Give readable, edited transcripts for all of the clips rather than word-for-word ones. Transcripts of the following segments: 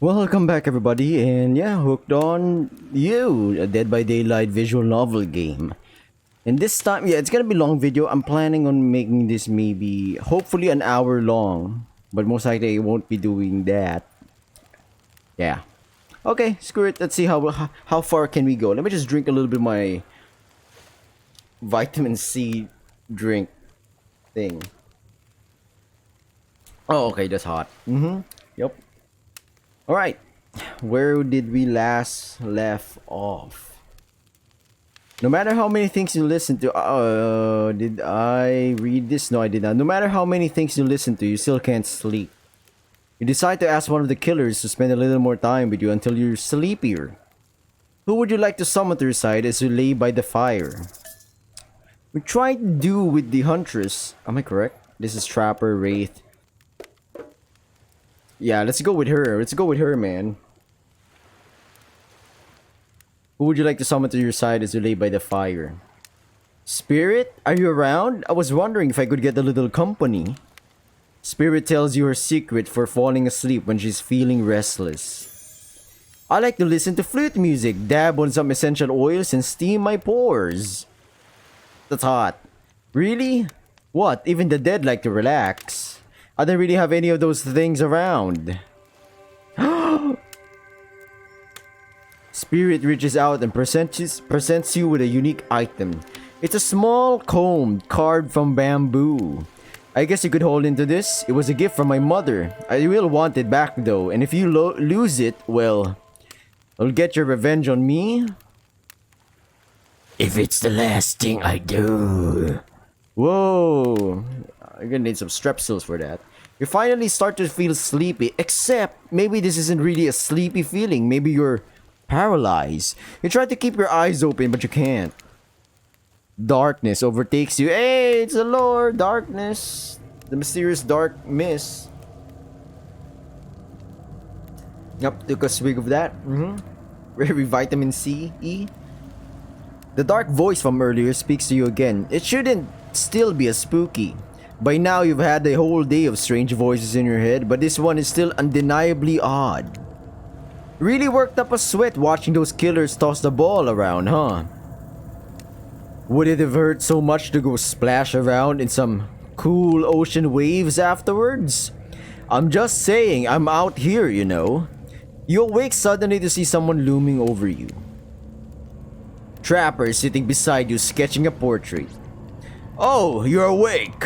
Welcome back, everybody, and yeah, hooked on you, a Dead by Daylight visual novel game. And this time, yeah, it's gonna be a long video. I'm planning on making this maybe, hopefully, an hour long, but most likely I won't be doing that. Yeah. Okay, screw it. Let's see how far can we go. Let me just drink a little bit of my vitamin C drink thing. Oh, okay, that's hot. Yep. All right, where did we last left off? No matter how many things you listen to, did I read this? No, I did not. No matter how many things you listen to, you still can't sleep. You decide to ask one of the killers to spend a little more time with you until you're sleepier. Who would you like to summon to your side as you lay by the fire? We tried to do with the Huntress. Am I correct? This is Trapper, Wraith. Yeah, let's go with her. Let's go with her, man. Who would you like to summon to your side as you lay by the fire? Spirit, are you around? I was wondering if I could get a little company. Spirit tells you her secret for falling asleep when she's feeling restless. I like to listen to flute music, dab on some essential oils, and steam my pores. That's hot. Really? What? Even the dead like to relax. I don't really have any of those things around. Spirit reaches out and presents you with a unique item. It's a small comb carved from bamboo. I guess you could hold into this. It was a gift from my mother. I will want it back though, and if you lose it, well, you'll get your revenge on me. If it's the last thing I do. Whoa. You're gonna need some strepsils for that. You finally start to feel sleepy, except maybe this isn't really a sleepy feeling. Maybe you're paralyzed. You try to keep your eyes open, but you can't. Darkness overtakes you. Hey, it's the Lord, darkness. The mysterious dark mist. Yep, took a swig of that. Very vitamin C, E. The dark voice from earlier speaks to you again. It shouldn't still be as spooky. By now, you've had a whole day of strange voices in your head, but this one is still undeniably odd. Really worked up a sweat watching those killers toss the ball around, huh? Would it have hurt so much to go splash around in some cool ocean waves afterwards? I'm just saying, I'm out here, you know. You awake suddenly to see someone looming over you. Trapper is sitting beside you sketching a portrait. Oh, you're awake.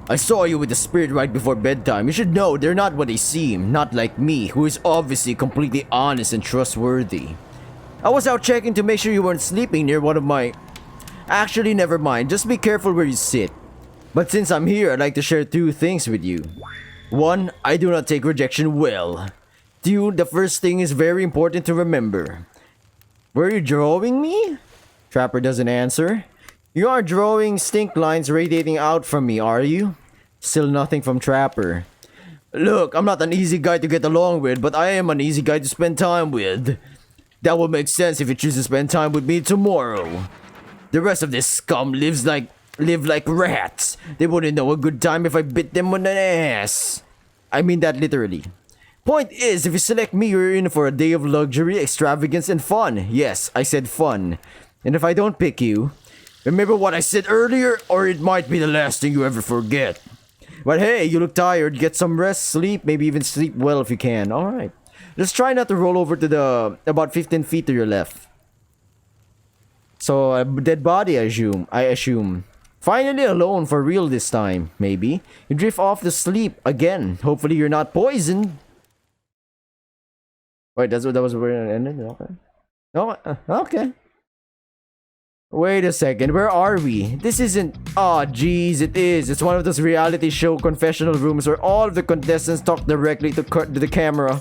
I saw you with the spirit right before bedtime. You should know they're not what they seem, not like me, who is obviously completely honest and trustworthy. I was out checking to make sure you weren't sleeping near one of my... Actually, never mind, just be careful where you sit. But since I'm here, I'd like to share two things with you. One, I do not take rejection well. Two, the first thing is very important to remember. Were you drawing me? Trapper doesn't answer. You aren't drawing stink lines radiating out from me, are you? Still nothing from Trapper. Look, I'm not an easy guy to get along with, but I am an easy guy to spend time with. That will make sense if you choose to spend time with me tomorrow. The rest of this scum live like rats. They wouldn't know a good time if I bit them on the ass. I mean that literally. Point is, if you select me, you're in for a day of luxury, extravagance, and fun. Yes, I said fun. And if I don't pick you, remember what I said earlier, or it might be the last thing you ever forget. But hey, you look tired. Get some rest, sleep, maybe even sleep well if you can. Alright. Just try not to roll over to the about 15 feet to your left. So, a dead body, I assume. Finally alone for real this time, maybe. You drift off to sleep again. Hopefully you're not poisoned. Wait, that was where it ended? Okay. Oh, okay. Wait a second, where are we? This isn't... Aw, jeez, it is. It's one of those reality show confessional rooms where all of the contestants talk directly to the camera.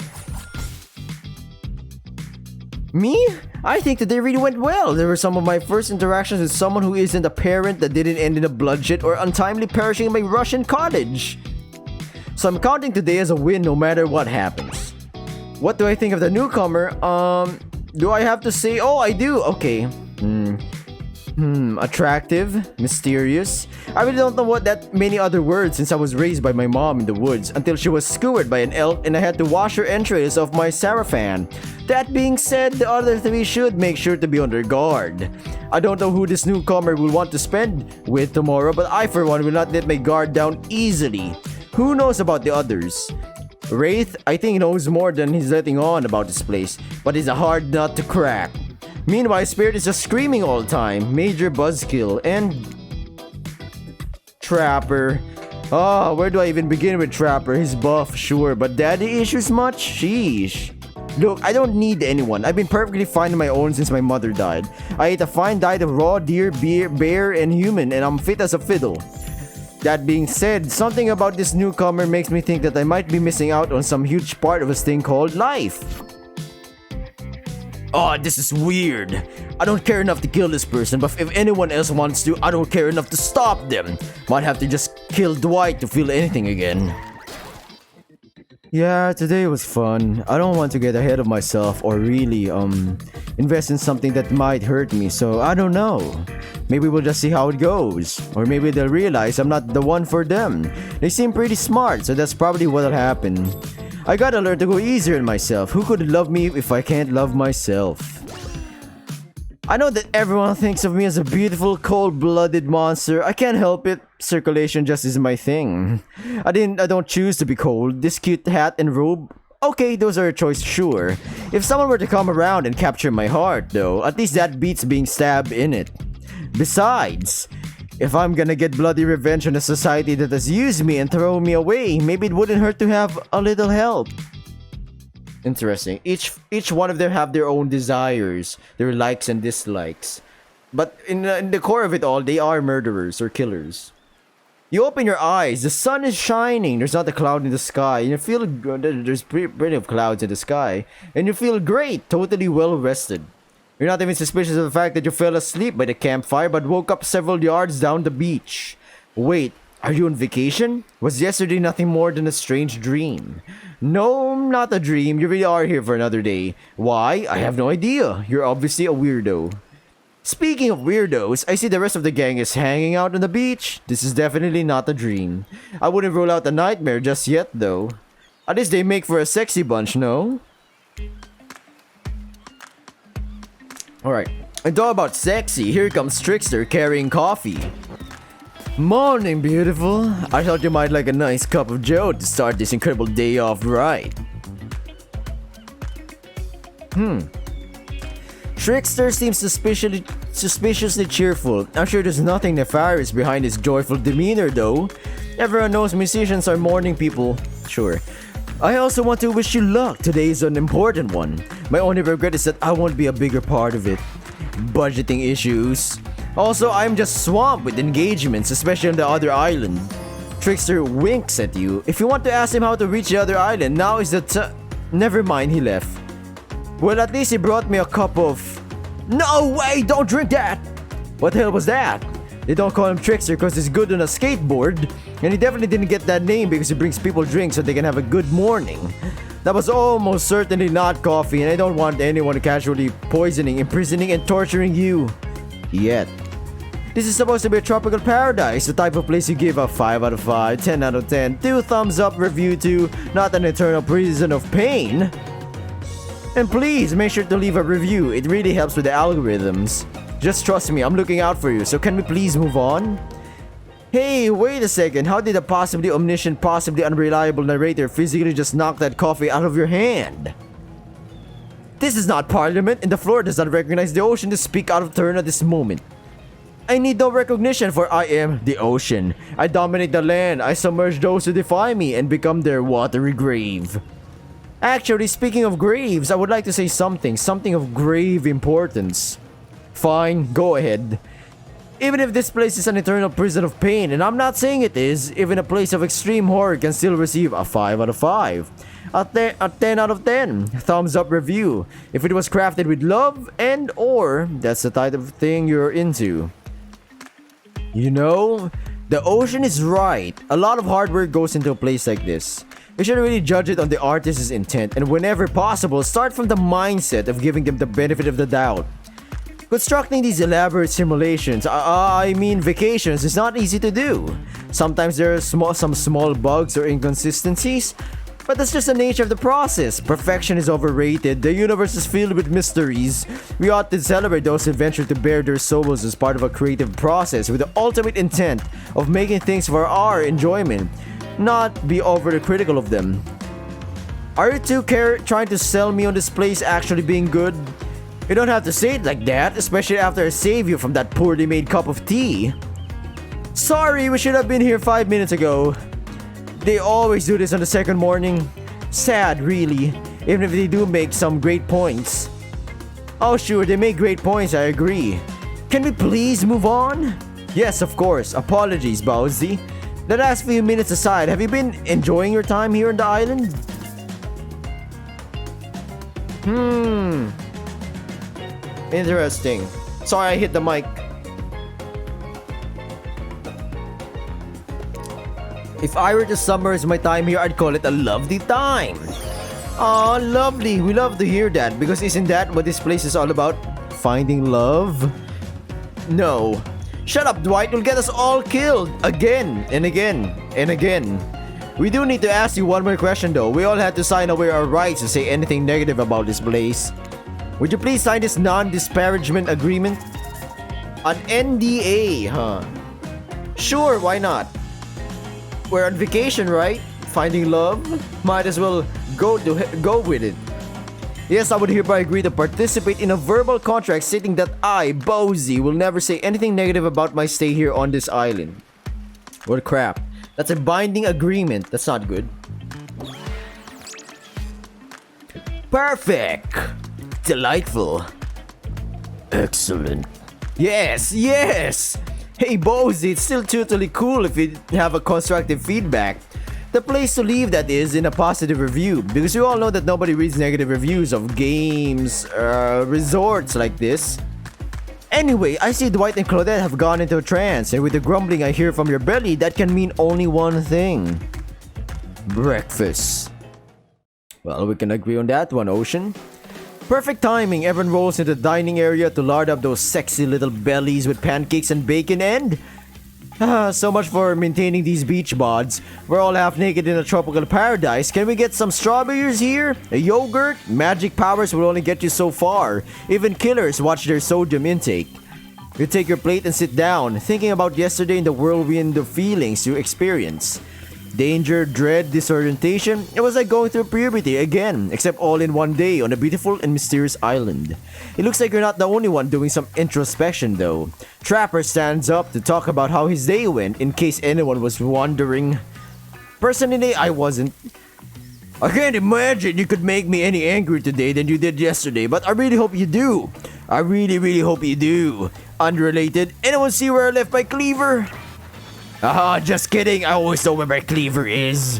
Me? I think today really went well. There were some of my first interactions with someone who isn't a parent that didn't end in a bloodshed or untimely perishing in my Russian cottage. So I'm counting today as a win no matter what happens. What do I think of the newcomer? Do I have to say... Oh, I do. Okay. Attractive, mysterious. I really don't know what that many other words since I was raised by my mom in the woods until she was skewered by an elk and I had to wash her entrails off my sarafan. That being said, the other three should make sure to be on their guard. I don't know who this newcomer will want to spend with tomorrow, but I for one will not let my guard down easily. Who knows about the others? Wraith, I think, knows more than he's letting on about this place, but it's a hard nut to crack. Meanwhile, Spirit is just screaming all the time. Major buzzkill and Trapper. Where do I even begin with Trapper? He's buff, sure, but daddy issues much? Sheesh. Look, I don't need anyone. I've been perfectly fine on my own since my mother died. I ate a fine diet of raw deer, bear, and human, and I'm fit as a fiddle. That being said, something about this newcomer makes me think that I might be missing out on some huge part of this thing called life. Oh, this is weird. I don't care enough to kill this person, but if anyone else wants to, I don't care enough to stop them. Might have to just kill Dwight to feel anything again. Yeah, today was fun. I don't want to get ahead of myself or really, invest in something that might hurt me, so I don't know. Maybe we'll just see how it goes. Or maybe they'll realize I'm not the one for them. They seem pretty smart, so that's probably what'll happen. I gotta learn to go easier on myself. Who could love me if I can't love myself? I know that everyone thinks of me as a beautiful, cold-blooded monster. I can't help it. Circulation just is my thing. I don't choose to be cold. This cute hat and robe, okay, those are a choice, sure. If someone were to come around and capture my heart, though, at least that beats being stabbed in it. Besides, if I'm gonna get bloody revenge on a society that has used me and thrown me away, maybe it wouldn't hurt to have a little help. Interesting. Each one of them have their own desires, their likes and dislikes. But in the core of it all, they are murderers or killers. You open your eyes, the sun is shining, there's not a cloud in the sky, and you feel good. There's plenty of clouds in the sky, and you feel great, totally well rested. You're not even suspicious of the fact that you fell asleep by the campfire but woke up several yards down the beach. Wait, are you on vacation? Was yesterday nothing more than a strange dream? No, not a dream. You really are here for another day. Why? I have no idea. You're obviously a weirdo. Speaking of weirdos, I see the rest of the gang is hanging out on the beach. This is definitely not a dream. I wouldn't rule out a nightmare just yet, though. At least they make for a sexy bunch, no? Alright, and talk about sexy, here comes Trickster carrying coffee. Morning, beautiful. I thought you might like a nice cup of joe to start this incredible day off right. Trickster seems suspiciously cheerful. I'm sure there's nothing nefarious behind his joyful demeanor, though. Everyone knows musicians are morning people. Sure. I also want to wish you luck. Today is an important one. My only regret is that I won't be a bigger part of it. Budgeting issues. Also, I'm just swamped with engagements, especially on the other island. Trickster winks at you. If you want to ask him how to reach the other island, now is the Never mind, he left. Well, at least he brought me a cup of... No way, don't drink that! What the hell was that? They don't call him Trickster because he's good on a skateboard. And he definitely didn't get that name because he brings people drinks so they can have a good morning. That was almost certainly not coffee, and I don't want anyone casually poisoning, imprisoning, and torturing you. Yet. This is supposed to be a tropical paradise, the type of place you give a 5 out of 5, 10 out of 10, 2 thumbs up review to, not an eternal prison of pain. And please make sure to leave a review, it really helps with the algorithms. Just trust me, I'm looking out for you, so can we please move on? Hey, wait a second, how did a possibly omniscient, possibly unreliable narrator physically just knock that coffee out of your hand? This is not Parliament, and the floor does not recognize the ocean to speak out of turn at this moment. I need no recognition, for I am the ocean. I dominate the land, I submerge those who defy me and become their watery grave. Actually, speaking of graves, I would like to say something of grave importance. Fine, go ahead. Even if this place is an eternal prison of pain, and I'm not saying it is, even a place of extreme horror can still receive a 5 out of 5. A 10 out of 10. Thumbs up review. If it was crafted with love and or, that's the type of thing you're into. You know, the ocean is right. A lot of hard work goes into a place like this. We should really judge it on the artist's intent, and whenever possible, start from the mindset of giving them the benefit of the doubt. Constructing these elaborate simulations, I mean vacations, is not easy to do. Sometimes there are some small bugs or inconsistencies, but that's just the nature of the process. Perfection is overrated. The universe is filled with mysteries. We ought to celebrate those who venture to bare their souls as part of a creative process with the ultimate intent of making things for our enjoyment, not be overly critical of them. Are you two trying to sell me on this place actually being good? You don't have to say it like that, especially after I save you from that poorly made cup of tea. Sorry, we should have been here 5 minutes ago. They always do this on the second morning. Sad, really, even if they do make some great points. Oh sure, they make great points, I agree. Can we please move on? Yes, of course. Apologies, Bowsy. The last few minutes aside, have you been enjoying your time here on the island? Interesting. Sorry I hit the mic. If I were to summarize my time here, I'd call it a lovely time. Aw, lovely. We love to hear that, because isn't that what this place is all about? Finding love? No. Shut up, Dwight. You'll get us all killed. Again and again and again. We do need to ask you one more question though. We all had to sign away our rights to say anything negative about this place. Would you please sign this non-disparagement agreement? An NDA, huh? Sure, why not? We're on vacation, right? Finding love? Might as well go with it. Yes, I would hereby agree to participate in a verbal contract stating that I, Bowsy, will never say anything negative about my stay here on this island. What crap. That's a binding agreement. That's not good. Perfect. Delightful. Excellent. Yes, yes! Hey Bowsy, it's still totally cool if you have a constructive feedback. The place to leave that is in a positive review, because we all know that nobody reads negative reviews of games, resorts like this. Anyway, I see Dwight and Claudette have gone into a trance, and with the grumbling I hear from your belly, that can mean only one thing. Breakfast. Well, we can agree on that one, Ocean. Perfect timing, everyone rolls into the dining area to lard up those sexy little bellies with pancakes and bacon and... so much for maintaining these beach bods. We're all half naked in a tropical paradise. Can we get some strawberries here? A yogurt? Magic powers will only get you so far. Even killers watch their sodium intake. You take your plate and sit down, thinking about yesterday in the whirlwind of feelings you experience. Danger, dread, disorientation. It was like going through puberty again, except all in one day on a beautiful and mysterious island. It looks like you're not the only one doing some introspection though. Trapper stands up to talk about how his day went, in case anyone was wondering. Personally, I wasn't. I can't imagine you could make me any angrier today than you did yesterday, but I really hope you do. I really hope you do. Unrelated, anyone see where I left my cleaver? Just kidding. I always know where my cleaver is.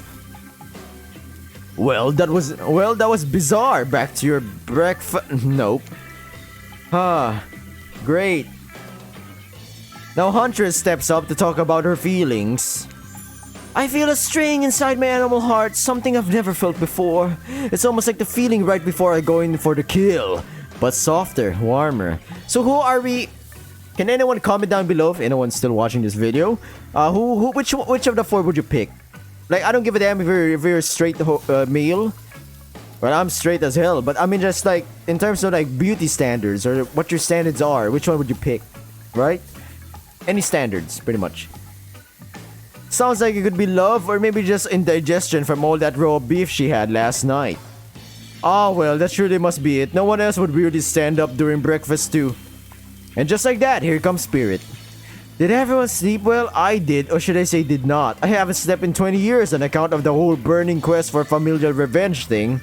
Well, that was bizarre. Back to your breakfast. Nope. Great. Now Huntress steps up to talk about her feelings. I feel a stirring inside my animal heart, something I've never felt before. It's almost like the feeling right before I go in for the kill, but softer, warmer. So who are we? Can anyone comment down below if anyone's still watching this video? Which of the four would you pick? Like, I don't give a damn if you're straight male. Well, I'm straight as hell, but I mean just like in terms of like beauty standards or what your standards are, which one would you pick? Right? Any standards, pretty much. Sounds like it could be love or maybe just indigestion from all that raw beef she had last night. Ah, well, that surely must be it. No one else would really stand up during breakfast too. And just like that, here comes Spirit. Did everyone sleep well? I did, or should I say did not. I haven't slept in 20 years on account of the whole burning quest for familial revenge thing.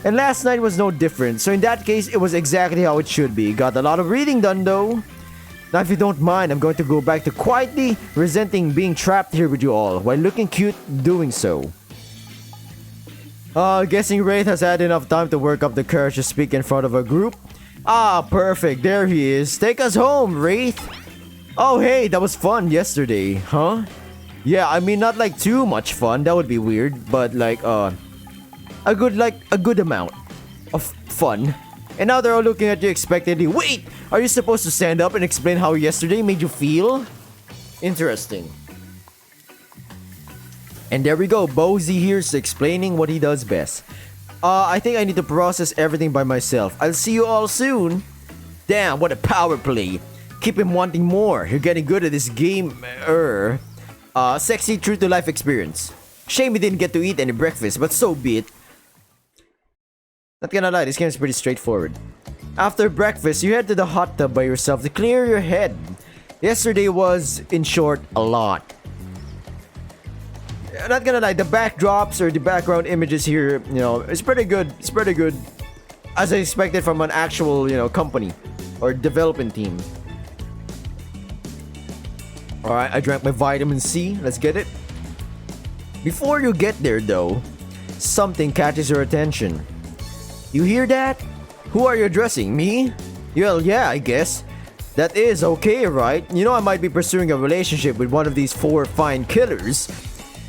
And last night was no different, so in that case, it was exactly how it should be. Got a lot of reading done though. Now if you don't mind, I'm going to go back to quietly resenting being trapped here with you all, while looking cute doing so. Guessing Wraith has had enough time to work up the courage to speak in front of a group. Ah, perfect. There he is. Take us home, Wraith. Oh, hey, that was fun yesterday, huh? Yeah, I mean, not like too much fun. That would be weird, but like, a good amount of fun. And now they're all looking at you expectantly. Wait, Are you supposed to stand up and explain how yesterday made you feel? Interesting. And there we go, Bozy here's explaining what he does best. I think I need to process everything by myself. I'll see you all soon. Damn, what a power play. Keep him wanting more. You're getting good at this game. Sexy true to life experience. Shame we didn't get to eat any breakfast, but so be it. Not gonna lie, this game is pretty straightforward. After breakfast, you head to the hot tub by yourself to clear your head. Yesterday was, in short, a lot. Not gonna lie, the backdrops or the background images here, it's pretty good. It's pretty good. As I expected from an actual, company or development team. Alright, I drank my vitamin C. Let's get it. Before you get there, though, something catches your attention. You hear that? Who are you addressing? Me? Well, yeah, I guess. That is okay, right? You know I might be pursuing a relationship with one of these 4 fine killers.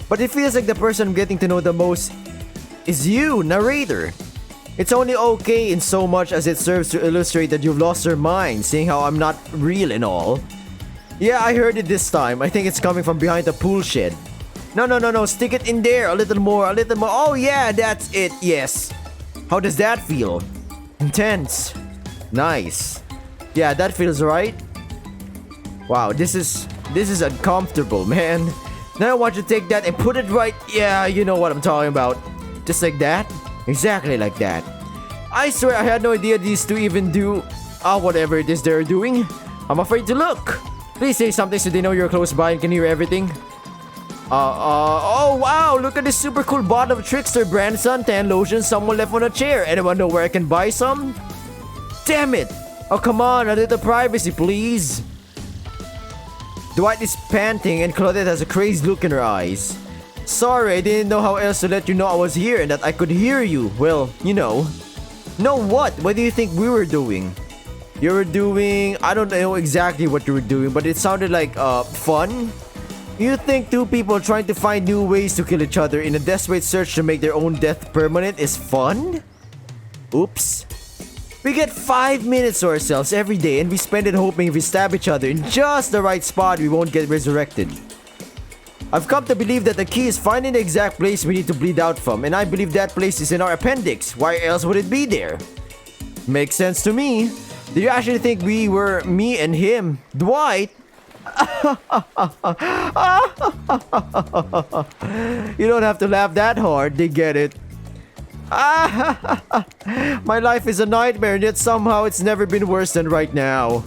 But it feels like the person I'm getting to know the most is you, narrator. It's only okay in so much as it serves to illustrate that you've lost your mind, seeing how I'm not real and all. Yeah, I heard it this time. I think it's coming from behind the pool shed. No, stick it in there. A little more. Oh yeah, that's it, yes. How does that feel? Intense. Nice. Yeah, that feels right. Wow, this is uncomfortable, man. Now I want you to take that and put it right. Yeah, you know what I'm talking about. Just like that? Exactly like that. I swear I had no idea these two even do whatever it is they're doing. I'm afraid to look. Please say something so they know you're close by and can hear everything. Oh wow, look at this super cool bottle of Trickster brand suntan lotion someone left on a chair. Anyone know where I can buy some? Damn it! Oh come on, a little privacy please. Dwight is panting and Claudette has a crazed look in her eyes. Sorry, I didn't know how else to let you know I was here and that I could hear you. Well, Know what? What do you think we were doing? You were doing... I don't know exactly what you were doing, but it sounded like, fun? You think 2 people trying to find new ways to kill each other in a desperate search to make their own death permanent is fun? Oops. We get 5 minutes to ourselves every day and we spend it hoping if we stab each other in just the right spot we won't get resurrected. I've come to believe that the key is finding the exact place we need to bleed out from, and I believe that place is in our appendix. Why else would it be there? Makes sense to me. Do you actually think we were me and him? Dwight? You don't have to laugh that hard, they get it. My life is a nightmare and yet somehow it's never been worse than right now.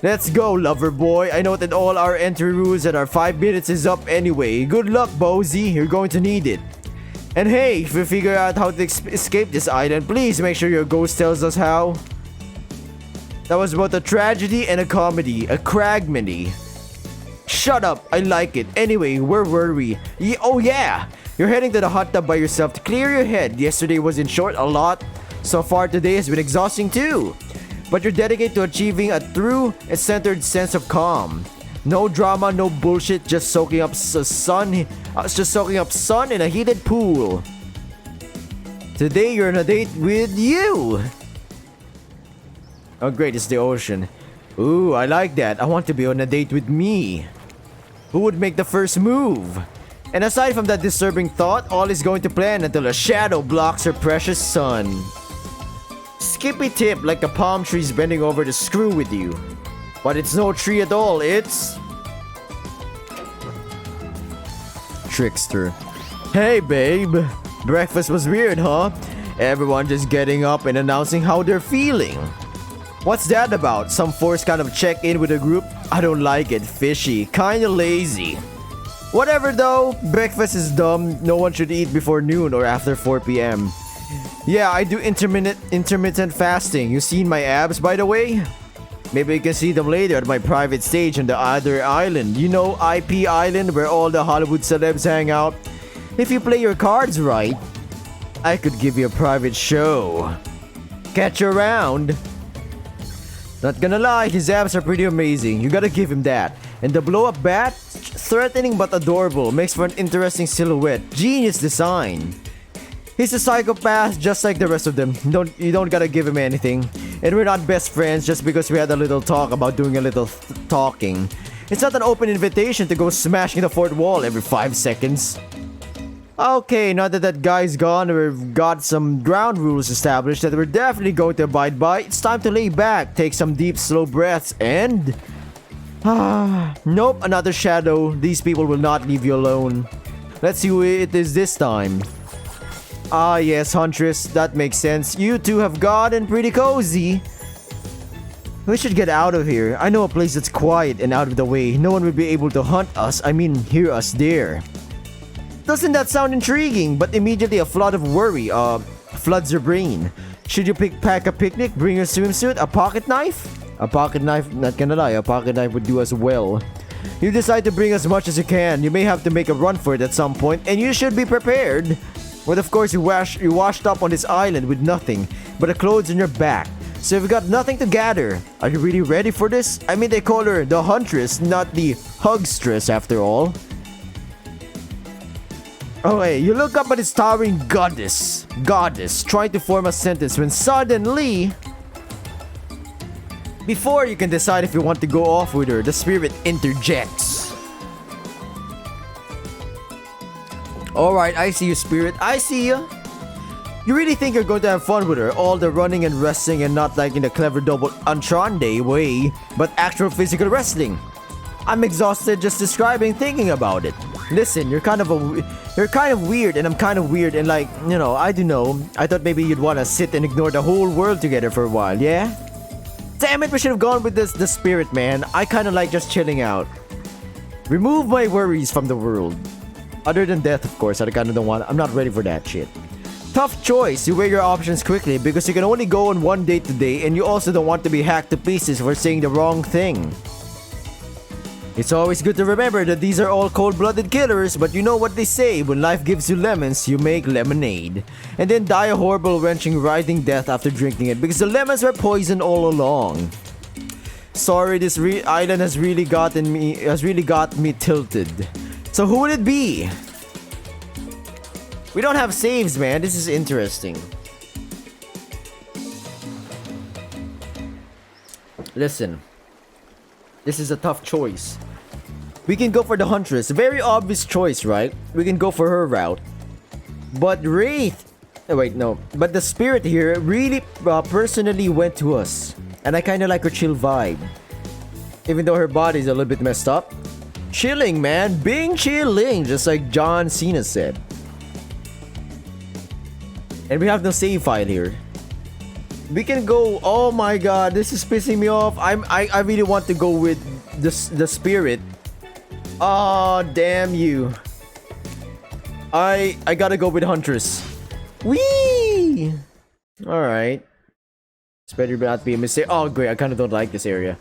Let's go, lover boy. I know that all our entry rules and our 5 minutes is up anyway. Good luck, Bozy. You're going to need it. And hey, if you figure out how to escape this island, please make sure your ghost tells us how. That was both a tragedy and a comedy. A cragmany. Shut up. I like it. Anyway, where were we? Oh yeah. You're heading to the hot tub by yourself to clear your head. Yesterday was in short a lot. So far today has been exhausting too. But you're dedicated to achieving a true and centered sense of calm. No drama, no bullshit, just soaking up sun in a heated pool. Today you're on a date with you. Oh great, it's the ocean. Ooh, I like that. I want to be on a date with me. Who would make the first move? And aside from that disturbing thought, all is going to plan until a shadow blocks her precious sun. Skippy tip like the palm tree's bending over to screw with you. But it's no tree at all, it's... Trickster. Hey babe, breakfast was weird, huh? Everyone just getting up and announcing how they're feeling. What's that about? Some forced kind of check-in with a group? I don't like it, fishy, kinda lazy. Whatever though, breakfast is dumb. No one should eat before noon or after 4 p.m. Yeah, I do intermittent fasting. You seen my abs, by the way? Maybe you can see them later at my private stage on the other island. You know, IP Island, where all the Hollywood celebs hang out. If you play your cards right, I could give you a private show. Catch you around. Not gonna lie, his abs are pretty amazing. You gotta give him that. And the blow-up bat, threatening but adorable, makes for an interesting silhouette. Genius design. He's a psychopath just like the rest of them. You don't gotta give him anything. And we're not best friends just because we had a little talk about doing a little talking. It's not an open invitation to go smashing the fourth wall every 5 seconds. Okay, now that that guy's gone, we've got some ground rules established that we're definitely going to abide by. It's time to lay back, take some deep, slow breaths, and... nope, another shadow. These people will not leave you alone. Let's see who it is this time. Ah, yes, Huntress, that makes sense. You two have gotten pretty cozy. We should get out of here. I know a place that's quiet and out of the way. No one will be able to hunt us, hear us there. Doesn't that sound intriguing? But immediately a flood of worry, floods your brain. Should you pack a picnic, bring your swimsuit, a pocket knife? A pocket knife, not gonna lie, a pocket knife would do as well. You decide to bring as much as you can. You may have to make a run for it at some point, and you should be prepared. But of course, you washed up on this island with nothing but the clothes on your back. So you've got nothing to gather. Are you really ready for this? They call her the Huntress, not the Hugstress after all. Okay, you look up at this towering goddess, trying to form a sentence when suddenly... Before you can decide if you want to go off with her, the spirit interjects. Alright, I see you, spirit. I see you. You really think you're going to have fun with her? All the running and wrestling and not like in the clever double entendre way, but actual physical wrestling. I'm exhausted just thinking about it. Listen, you're kind of weird and I'm kind of weird and like, I don't know. I thought maybe you'd want to sit and ignore the whole world together for a while, yeah? Damn it, we should have gone with the spirit, man. I kind of like just chilling out. Remove my worries from the world. Other than death, of course, I kind of don't want. I'm not ready for that shit. Tough choice. You weigh your options quickly because you can only go on one date today and you also don't want to be hacked to pieces for saying the wrong thing. It's always good to remember that these are all cold-blooded killers, but you know what they say, when life gives you lemons, you make lemonade. And then die a horrible, wrenching, writhing death after drinking it because the lemons were poison all along. Sorry, this island has really got me tilted. So who would it be? We don't have saves, man. This is interesting. Listen. This is a tough choice. We can go for the Huntress. Very obvious choice, right? We can go for her route. But Wraith... Oh, wait, no. But the spirit here really personally went to us. And I kind of like her chill vibe. Even though her body's a little bit messed up. Chilling, man. Being chilling. Just like John Cena said. And we have no save file here. We can go. Oh my god, this is pissing me off. I really want to go with the spirit. Oh, damn you. I gotta go with Huntress. Whee! Alright. This better not be a mistake. Oh great, I kinda don't like this area.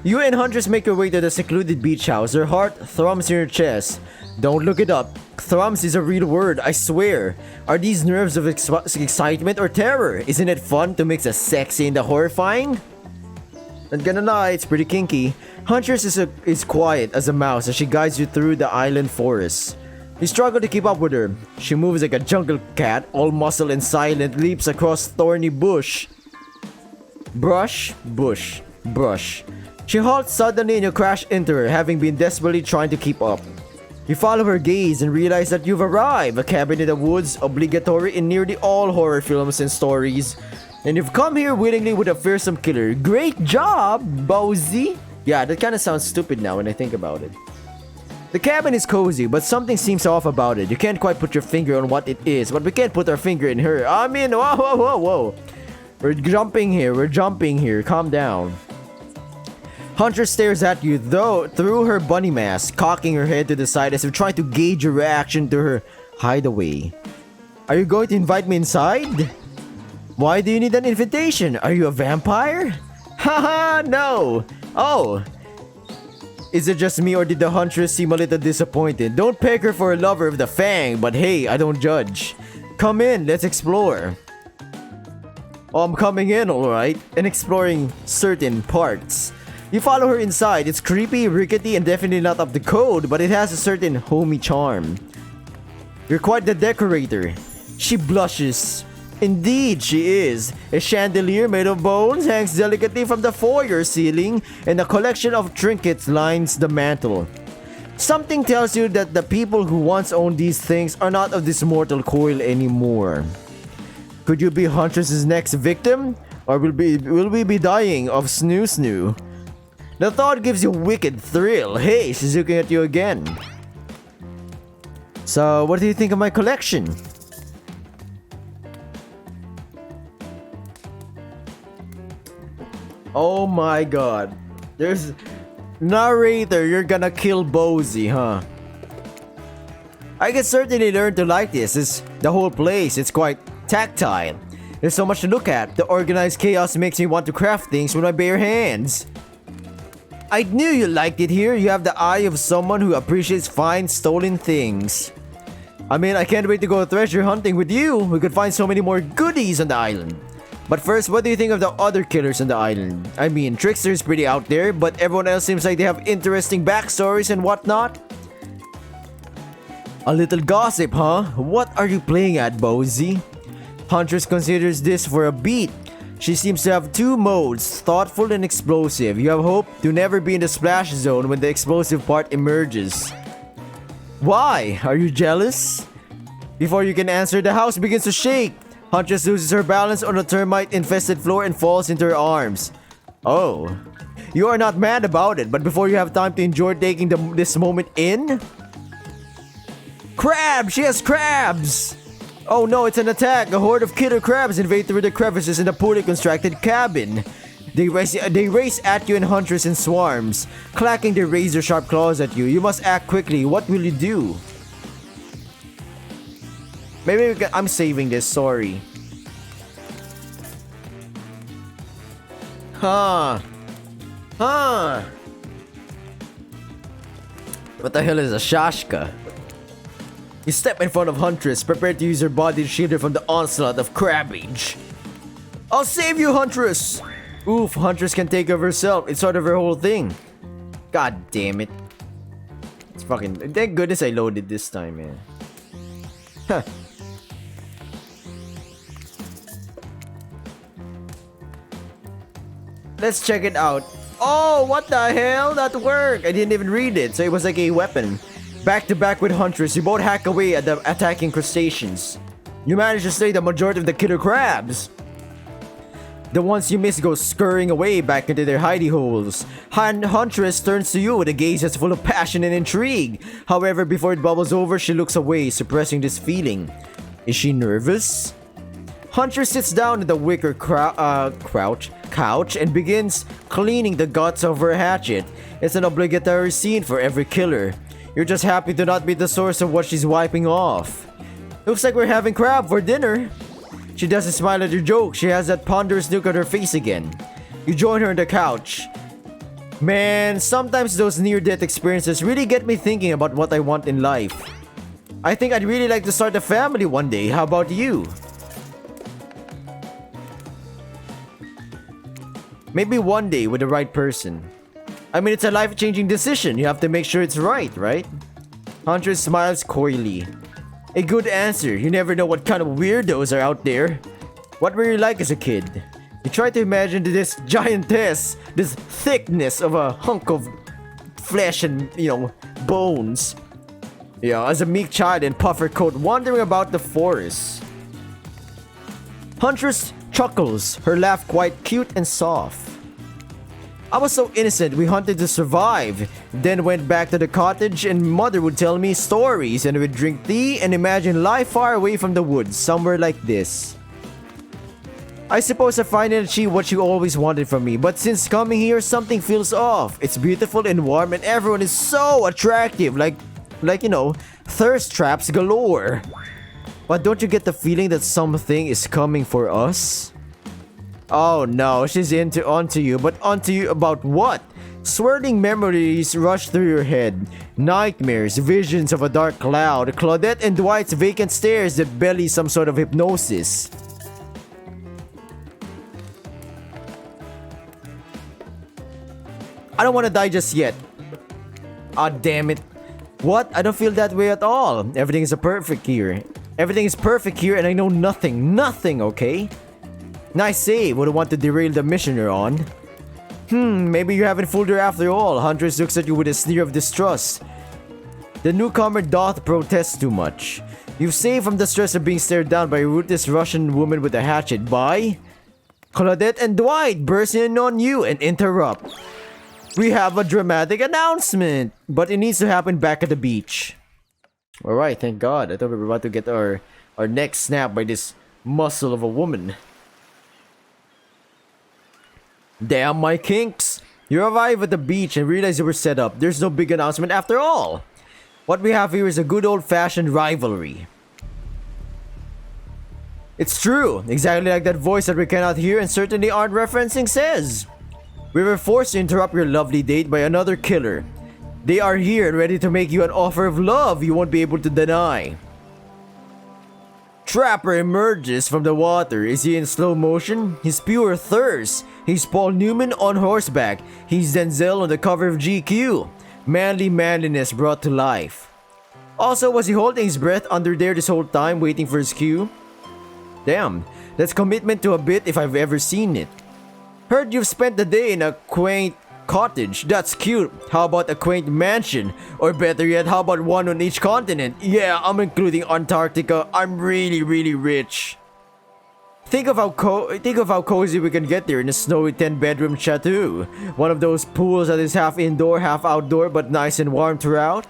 You and Huntress make your way to the secluded beach house. Her heart thrums in your chest. Don't look it up. Thrums is a real word, I swear. Are these nerves of excitement or terror? Isn't it fun to mix the sexy and the horrifying? Not gonna lie, it's pretty kinky. Huntress is quiet as a mouse as she guides you through the island forest. You struggle to keep up with her. She moves like a jungle cat, all muscle and silent, leaps across thorny bush. Brush, bush, brush. She halts suddenly and you crash into her, having been desperately trying to keep up. You follow her gaze and realize that you've arrived. A cabin in the woods, obligatory in nearly all horror films and stories. And you've come here willingly with a fearsome killer. Great job, Bowsy! Yeah, that kind of sounds stupid now when I think about it. The cabin is cozy, but something seems off about it. You can't quite put your finger on what it is, but we can't put our finger in her. Whoa. We're jumping here. Calm down. Huntress stares at you through her bunny mask, cocking her head to the side as if trying to gauge your reaction to her hideaway. Are you going to invite me inside? Why do you need an invitation? Are you a vampire? Haha, no! Oh! Is it just me or did the Huntress seem a little disappointed? Don't peg her for a lover of the Fang, but hey, I don't judge. Come in, let's explore. Oh, I'm coming in, alright, and exploring certain parts. You follow her inside. It's creepy, rickety, and definitely not up to code, but it has a certain homey charm. You're quite the decorator. She blushes. Indeed, she is. A chandelier made of bones hangs delicately from the foyer ceiling, and a collection of trinkets lines the mantel. Something tells you that the people who once owned these things are not of this mortal coil anymore. Could you be Huntress's next victim? Or will we be dying of snoo? The thought gives you a wicked thrill. Hey, she's looking at you again. So, what do you think of my collection? Oh my god. There's... Narrator, you're gonna kill Bozy, huh? I can certainly learn to like this. It's the whole place. It's quite tactile. There's so much to look at. The organized chaos makes me want to craft things with my bare hands. I knew you liked it here. You have the eye of someone who appreciates fine stolen things. I mean, I can't wait to go treasure hunting with you. We could find so many more goodies on the island. But first, what do you think of the other killers on the island? I mean, Trickster's pretty out there, but everyone else seems like they have interesting backstories and whatnot. A little gossip, huh? What are you playing at, Bozy? Huntress considers this for a beat. She seems to have two modes, thoughtful and explosive. You have hope to never be in the splash zone when the explosive part emerges. Why? Are you jealous? Before you can answer, the house begins to shake. Huntress loses her balance on the termite-infested floor and falls into her arms. Oh. You are not mad about it, but before you have time to enjoy taking this moment in... Crab! She has crabs! Oh no, it's an attack! A horde of killer crabs invade through the crevices in the poorly constructed cabin. They race at you and Huntress in swarms, clacking their razor-sharp claws at you. You must act quickly. What will you do? Maybe I'm saving this, sorry. Huh. What the hell is a shashka? You step in front of Huntress, prepared to use her body to shield her from the onslaught of crabbage. I'll save you, Huntress! Oof, Huntress can take care of herself. It's sort of her whole thing. God damn it. It's fucking... Thank goodness I loaded this time, man. Huh. Let's check it out. Oh, what the hell? That worked! I didn't even read it, so it was like a weapon. Back to back with Huntress, you both hack away at the attacking crustaceans. You manage to slay the majority of the killer crabs. The ones you miss go scurrying away back into their hidey holes. Huntress turns to you with a gaze that's full of passion and intrigue. However, before it bubbles over, she looks away, suppressing this feeling. Is she nervous? Huntress sits down in the wicker couch and begins cleaning the guts of her hatchet. It's an obligatory scene for every killer. You're just happy to not be the source of what she's wiping off. Looks like we're having crab for dinner. She doesn't smile at your joke. She has that ponderous look on her face again. You join her on the couch. Man, sometimes those near-death experiences really get me thinking about what I want in life. I think I'd really like to start a family one day. How about you? Maybe one day with the right person. I mean, it's a life-changing decision. You have to make sure it's right? Huntress smiles coyly. A good answer. You never know what kind of weirdos are out there. What were you like as a kid? You try to imagine this giantess, this thickness of a hunk of flesh and, bones. Yeah, as a meek child in puffer coat wandering about the forest. Huntress chuckles, her laugh quite cute and soft. I was so innocent, we hunted to survive, then went back to the cottage and mother would tell me stories and we'd drink tea and imagine life far away from the woods, somewhere like this. I suppose I finally achieved what you always wanted from me, but since coming here, something feels off. It's beautiful and warm and everyone is so attractive, like thirst traps galore. But don't you get the feeling that something is coming for us? Oh no, she's onto you, but onto you about what? Swirling memories rush through your head. Nightmares, visions of a dark cloud, Claudette and Dwight's vacant stares that belly some sort of hypnosis. I don't want to die just yet. Ah, damn it. What? I don't feel that way at all. Everything is perfect here. Everything is perfect here and I know nothing. Nothing, okay? Nice save. Wouldn't want to derail the mission you're on. Maybe you haven't fooled her after all. Huntress looks at you with a sneer of distrust. The newcomer doth protest too much. You've saved from the stress of being stared down by a ruthless Russian woman with a hatchet by... Claudette and Dwight burst in on you and interrupt. We have a dramatic announcement, but it needs to happen back at the beach. Alright, thank God. I thought we were about to get our neck snapped by this muscle of a woman. Damn my kinks! You arrive at the beach and realize you were set up. There's no big announcement after all. What we have here is a good old-fashioned rivalry. It's true, exactly like that voice that we cannot hear and certainly aren't referencing says. We were forced to interrupt your lovely date by another killer. They are here and ready to make you an offer of love you won't be able to deny. Trapper emerges from the water. Is he in slow motion? He's pure thirst. He's Paul Newman on horseback. He's Denzel on the cover of GQ. Manly manliness brought to life. Also, was he holding his breath under there this whole time waiting for his cue? Damn, that's commitment to a bit if I've ever seen it. Heard you've spent the day in a quaint cottage. That's cute. How about a quaint mansion? Or better yet, how about one on each continent? Yeah, I'm including Antarctica. I'm really rich. Think of how cozy we can get there in a snowy 10-bedroom chateau. One of those pools that is half indoor, half outdoor, but nice and warm throughout.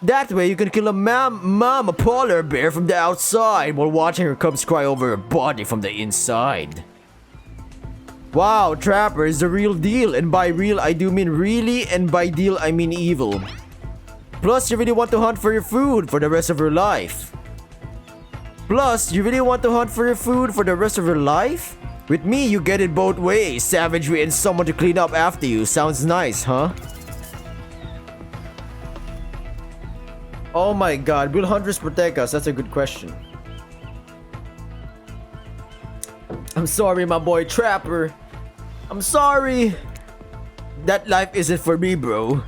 That way you can kill a polar bear from the outside while watching her cubs cry over her body from the inside. Wow, Trapper is the real deal, and by real I do mean really, and by deal I mean evil. Plus, you really want to hunt for your food for the rest of your life. With me, you get it both ways. Savagery and someone to clean up after you. Sounds nice, huh? Oh my god, will hunters protect us? That's a good question. I'm sorry, my boy Trapper. I'm sorry. That life isn't for me, bro.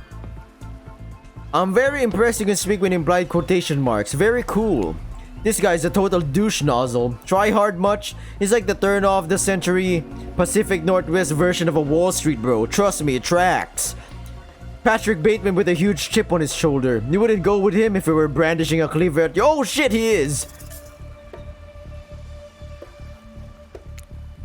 I'm very impressed you can speak with implied quotation marks. Very cool. This guy's a total douche nozzle. Try hard much? He's like the turn of the century Pacific Northwest version of a Wall Street bro. Trust me, it tracks. Patrick Bateman with a huge chip on his shoulder. You wouldn't go with him if he were brandishing a cleaver at you. Oh shit, he is!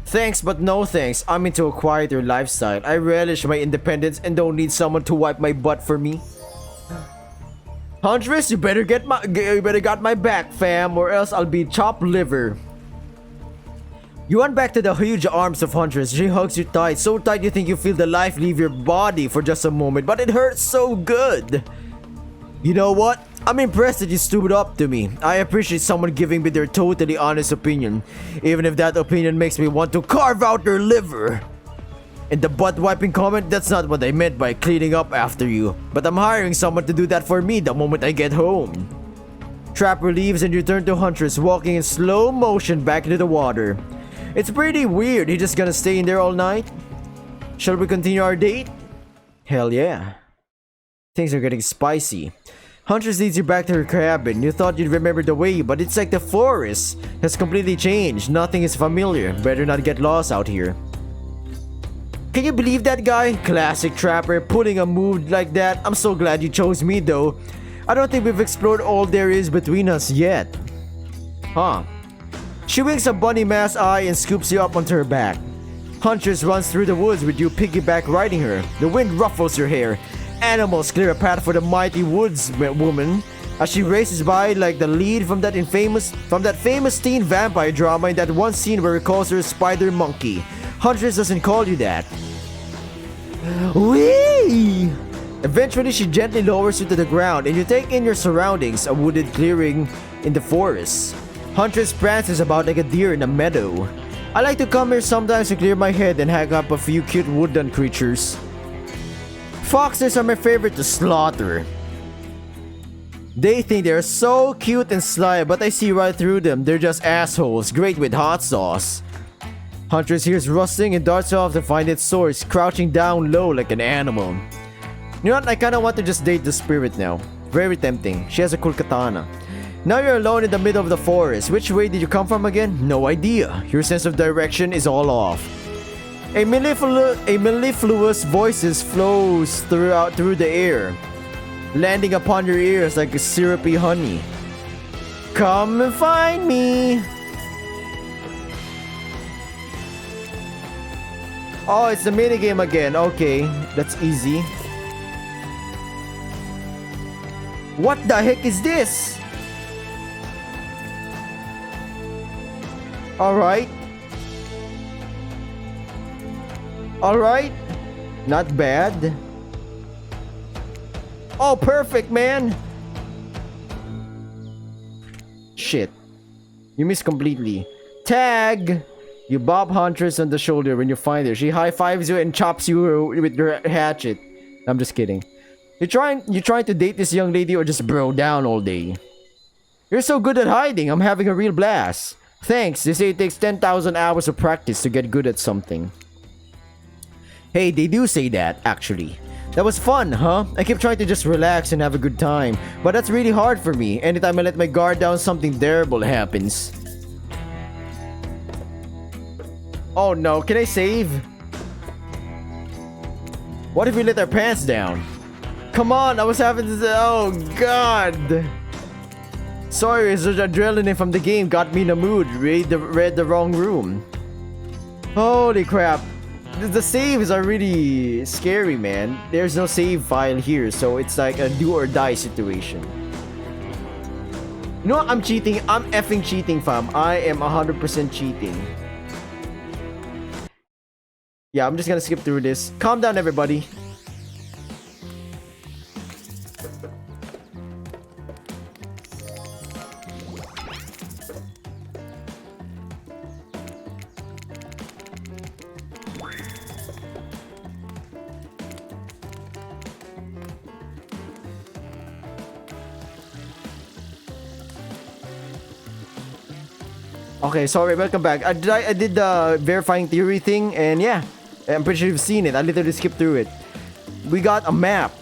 Thanks, but no thanks. I'm into a quieter lifestyle. I relish my independence and don't need someone to wipe my butt for me. Huntress, you better got my back, fam, or else I'll be chopped liver. You run back to the huge arms of Huntress. She hugs you tight, so tight you think you feel the life leave your body for just a moment, but it hurts so good. You know what? I'm impressed that you stood up to me. I appreciate someone giving me their totally honest opinion, even if that opinion makes me want to carve out their liver. And the butt wiping comment, that's not what I meant by cleaning up after you, but I'm hiring someone to do that for me the moment I get home. Trapper leaves and you turn to Huntress, walking in slow motion back into the water. It's pretty weird. He just gonna stay in there all night? Shall we continue our date? Hell yeah. Things are getting spicy. Huntress leads you back to her cabin. You thought you'd remember the way, but it's like the forest has completely changed. Nothing is familiar. Better not get lost out here. Can you believe that guy? Classic Trapper, pulling a move like that. I'm so glad you chose me though. I don't think we've explored all there is between us yet. Huh. She winks a bunny mask eye and scoops you up onto her back. Huntress runs through the woods with you piggyback riding her. The wind ruffles your hair. Animals clear a path for the mighty woods woman as she races by like the lead from that famous teen vampire drama in that one scene where he calls her a spider monkey. Huntress doesn't call you that. Whee! Eventually, she gently lowers you to the ground and you take in your surroundings, a wooded clearing in the forest. Huntress prances about like a deer in a meadow. I like to come here sometimes to clear my head and hang up a few cute woodland creatures. Foxes are my favorite to slaughter. They think they're so cute and sly, but I see right through them. They're just assholes, great with hot sauce. Huntress hears rustling and darts off to find its source, crouching down low like an animal. You know what, I kinda want to just date the spirit now. Very tempting. She has a cool katana. Now you're alone in the middle of the forest. Which way did you come from again? No idea. Your sense of direction is all off. A mellifluous voices flows through the air, landing upon your ears like a syrupy honey. Come and find me. Oh, it's the minigame again. Okay, that's easy. What the heck is this? Alright. Alright. Not bad. Oh, perfect, man. Shit. You missed completely. Tag! You bob Huntress on the shoulder when you find her. She high-fives you and chops you with your hatchet. I'm just kidding. You trying to date this young lady or just bro down all day? You're so good at hiding. I'm having a real blast. Thanks. They say it takes 10,000 hours of practice to get good at something. Hey, they do say that, actually. That was fun, huh? I keep trying to just relax and have a good time, but that's really hard for me. Anytime I let my guard down, something terrible happens. Oh no, can I save? What if we let our pants down? Come on, I was having this. Oh god. Sorry, it's the adrenaline from the game got me in the mood. Read the wrong room. Holy crap. The saves are really scary, man. There's no save file here, so it's like a do or die situation. You know what? I'm cheating. I'm effing cheating, fam. I am 100% cheating. Yeah, I'm just gonna skip through this. Calm down, everybody. Okay, sorry, welcome back. I did the verifying theory thing, and yeah, I'm pretty sure you've seen it. I literally skipped through it. We got a map.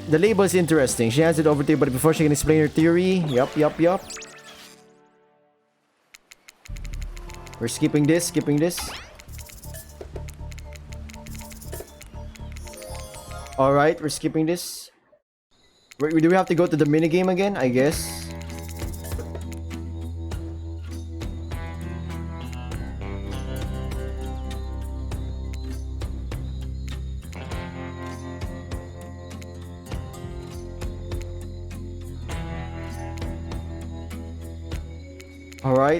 The label is interesting. She hands it over to you, but before she can explain her theory, yup. We're skipping this. Alright, we're skipping this. Do we have to go to the minigame again? I guess.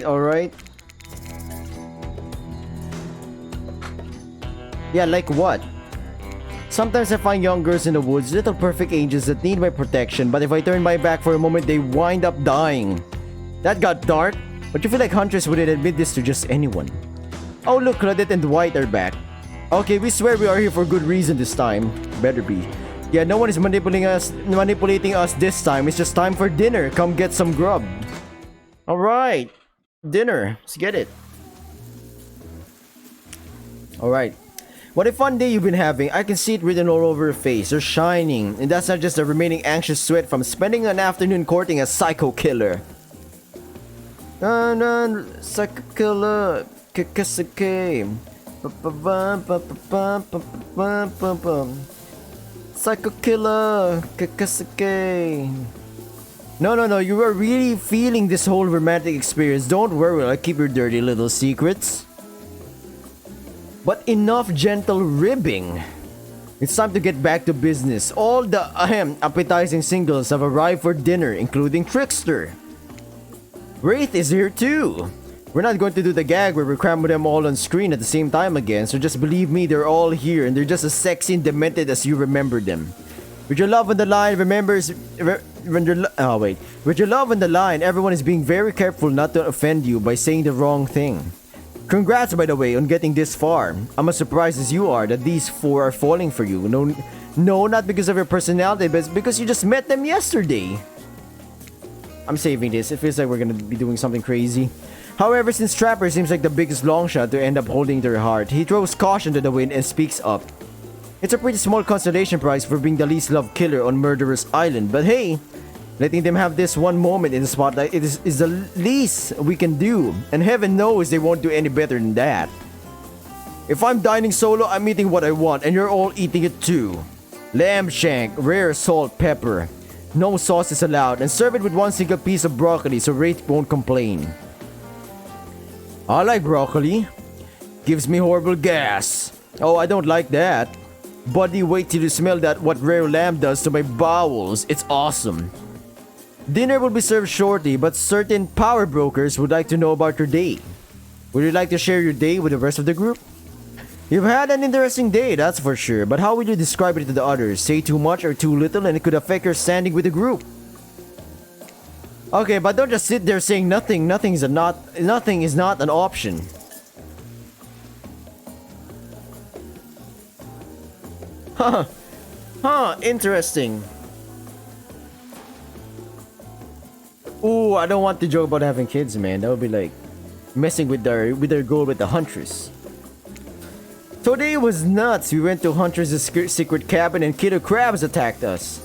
Alright. Yeah, like what? Sometimes I find young girls in the woods, little perfect angels that need my protection, but if I turn my back for a moment, they wind up dying. That got dark, but you feel like Huntress wouldn't admit this to just anyone. Oh look, Claudette and Dwight are back. Okay, we swear we are here for good reason this time. Better be. Yeah, no one is manipulating us this time. It's just time for dinner. Come get some grub. Alright. Dinner. Let's get it. Alright. What a fun day you've been having. I can see it written all over your face. You're shining. And that's not just the remaining anxious sweat from spending an afternoon courting a psycho killer. Psycho killer. Kakasake. Psycho killer. Kakasake. No, you are really feeling this whole romantic experience. Don't worry, I'll keep your dirty little secrets. But enough gentle ribbing. It's time to get back to business. All the appetizing singles have arrived for dinner, including Trickster. Wraith is here too. We're not going to do the gag where we cram them all on screen at the same time again, so just believe me, they're all here and they're just as sexy and demented as you remember them. With your love on the line, with your love on the line, everyone is being very careful not to offend you by saying the wrong thing. Congrats, by the way, on getting this far. I'm as surprised as you are that these four are falling for you. No, not because of your personality, but because you just met them yesterday. I'm saving this. It feels like we're gonna be doing something crazy. However, since Trapper seems like the biggest longshot to end up holding their heart, he throws caution to the wind and speaks up. It's a pretty small consolation prize for being the least loved killer on Murderous Island, but hey, Letting them have this one moment in the spotlight is the least we can do, and heaven knows they won't do any better than that. If I'm dining solo, I'm eating what I want, and you're all eating it too. Lamb shank, rare salt, pepper. No sauce is allowed, and serve it with one single piece of broccoli so Wraith won't complain. I like broccoli. Gives me horrible gas. Oh, I don't like that. Buddy, wait till you smell that what rare lamb does to my bowels. It's awesome. Dinner will be served shortly, but certain power brokers would like to know about your day. Would you like to share your day with the rest of the group? You've had an interesting day, that's for sure, but how will you describe it to the others? Say too much or too little and it could affect your standing with the group. Okay, but don't just sit there saying nothing. Nothing is not an option. Interesting. Ooh, I don't want to joke about having kids, man. That would be like messing with their goal with the Huntress. Today was nuts. We went to Huntress' secret cabin and killer crabs attacked us.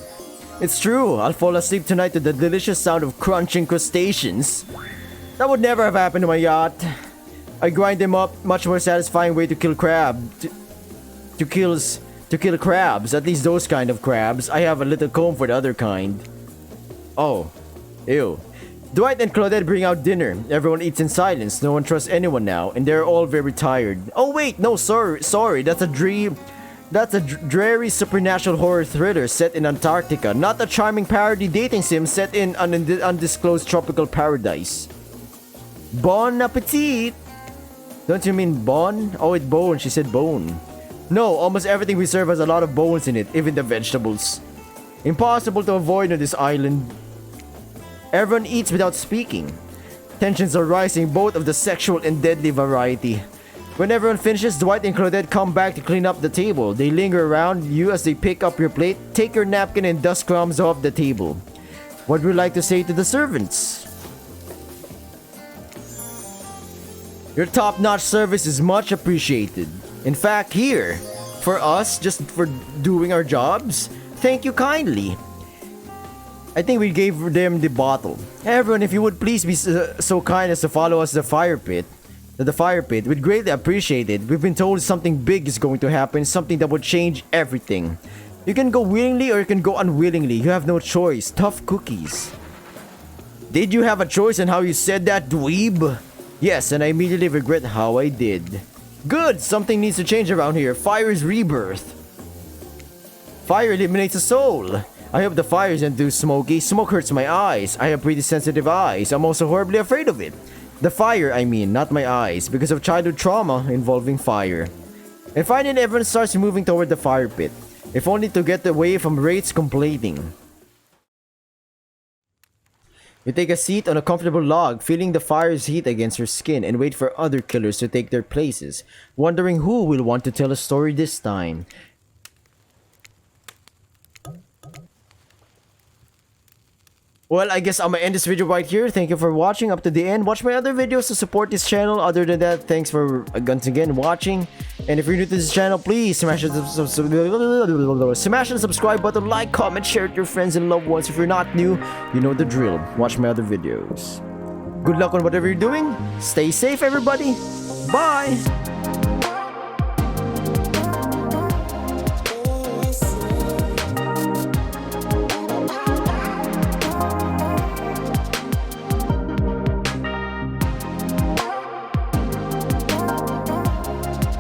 It's true, I'll fall asleep tonight to the delicious sound of crunching crustaceans. That would never have happened to my yacht. I grind them up, much more satisfying way to kill to kill crabs, at least those kind of crabs. I have a little comb for the other kind. Oh, ew. Dwight and Claudette bring out dinner. Everyone eats in silence. No one trusts anyone now, and they're all very tired. Oh wait, no, sorry. That's a dreary supernatural horror thriller set in Antarctica, not a charming parody dating sim set in an undisclosed tropical paradise. Bon appetit! Don't you mean bon? Oh, it's bone. She said bone. No, almost everything we serve has a lot of bones in it, even the vegetables. Impossible to avoid on this island. Everyone eats without speaking. Tensions are rising, both of the sexual and deadly variety. When everyone finishes, Dwight and Claudette come back to clean up the table. They linger around you as they pick up your plate, take your napkin and dust crumbs off the table. What would you like to say to the servants? Your top-notch service is much appreciated. In fact, here, for us, just for doing our jobs, thank you kindly. I think we gave them the bottle. Everyone, if you would please be so kind as to follow us to the fire pit. We'd greatly appreciate it. We've been told something big is going to happen, something that would change everything. You can go willingly or you can go unwillingly. You have no choice. Tough cookies. Did you have a choice in how you said that, dweeb? Yes, and I immediately regret how I did. Good! Something needs to change around here. Fire is rebirth. Fire eliminates a soul. I hope the fire isn't too smoky. Smoke hurts my eyes. I have pretty sensitive eyes. I'm also horribly afraid of it. The fire, I mean, not my eyes, because of childhood trauma involving fire. And finally, everyone starts moving toward the fire pit, if only to get away from Wraith's complaining. You take a seat on a comfortable log, feeling the fire's heat against your skin, and wait for other killers to take their places, wondering who will want to tell a story this time. Well, I guess I'm gonna end this video right here. Thank you for watching up to the end. Watch my other videos to support this channel. Other than that, thanks for once again watching. And if you're new to this channel, please smash the subscribe button, like, comment, share it with your friends and loved ones. If you're not new, you know the drill. Watch my other videos. Good luck on whatever you're doing. Stay safe, everybody. Bye.